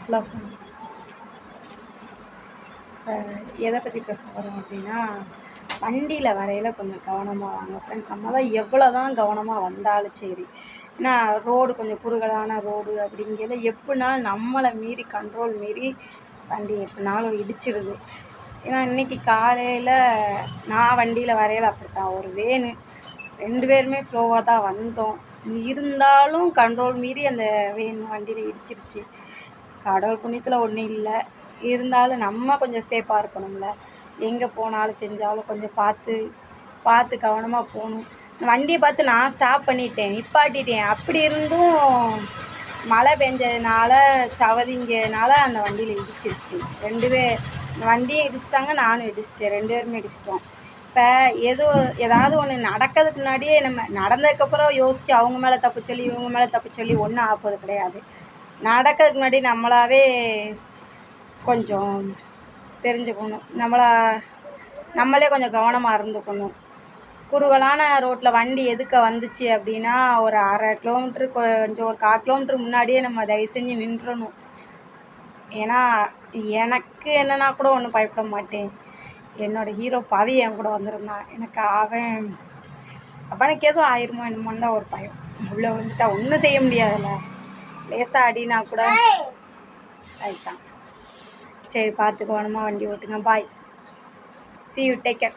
Hello friends, எதை பற்றி பேச போகிறோம் அப்படின்னா, வண்டியில் வரையில் கொஞ்சம் கவனமாக வாங்க ஃப்ரெண்ட்ஸ். நம்மளாம் எவ்வளோ தான் கவனமாக வந்தாலும் சரி, ஏன்னா ரோடு கொஞ்சம் குறுகலான ரோடு அப்படிங்கிறத எப்படினாலும் நம்மளை மீறி கண்ட்ரோல் மீறி வண்டி எப்படினாலும் இடிச்சிருது. ஏன்னா இன்றைக்கி காலையில் நான் வண்டியில் வரையில் அப்படித்தான், ஒரு வேனு 2 பேருமே ஸ்லோவாக தான் வந்தோம். இருந்தாலும் கண்ட்ரோல் மீறி அந்த வேன் வண்டியில் இடிச்சிருச்சு. கடவுள் புண்ணியத்தில் ஒன்றும் இல்லை. இருந்தாலும் நம்ம கொஞ்சம் சேஃபாக இருக்கணும்ல. எங்கே போனாலும் செஞ்சாலும் கொஞ்சம் பார்த்து கவனமாக போகணும். வண்டியை பார்த்து நான் ஸ்டாப் பண்ணிட்டேன், நிப்பாட்டிட்டேன். அப்படி இருந்தும் மழை பெஞ்சதுனால சவதிங்கிறதுனால அந்த வண்டியில் இடிச்சிருச்சு. 2 பேர் வண்டியும் இடிச்சிட்டாங்க, நானும் இடிச்சிட்டேன். 2 பேருமே இடிச்சிட்டோம். இப்போ ஏதாவது ஒன்று நடக்கிறதுக்கு முன்னாடியே நம்ம நடந்ததுக்கப்புறம் யோசித்து அவங்க மேலே தப்பு சொல்லி இவங்க மேலே தப்பு சொல்லி ஒன்றும் ஆப்பது கிடையாது. நடக்கிறதுக்கு முன்னாடி நம்மளாவே கொஞ்சம் தெரிஞ்சுக்கணும். நம்மளே கொஞ்சம் கவனமாக இருந்துக்கணும். குறுகலான ரோட்டில் வண்டி எதுக்க வந்துச்சு அப்படின்னா, ஒரு 1/2 கிலோமீட்ரு கொஞ்சம் ஒரு 1/4 கிலோமீட்ரு முன்னாடியே நம்ம தயவு செஞ்சு நின்றணும். ஏன்னா எனக்கு என்னன்னா கூட ஒன்றும் பயப்பட மாட்டேன். என்னோடய ஹீரோ பவி என் கூட வந்திருந்தான். எனக்கு அவனுக்கு எதுவும் ஆயிருமோ என்னமோன்னு தான் ஒரு பயம். உள்ளே வந்துட்டா ஒன்றும் செய்ய முடியாதுல்ல. லேசாக அடினா கூட அதுதான். சரி, பார்த்து கவனமாக வண்டி ஓட்டுங்க. பாய், see you, take care.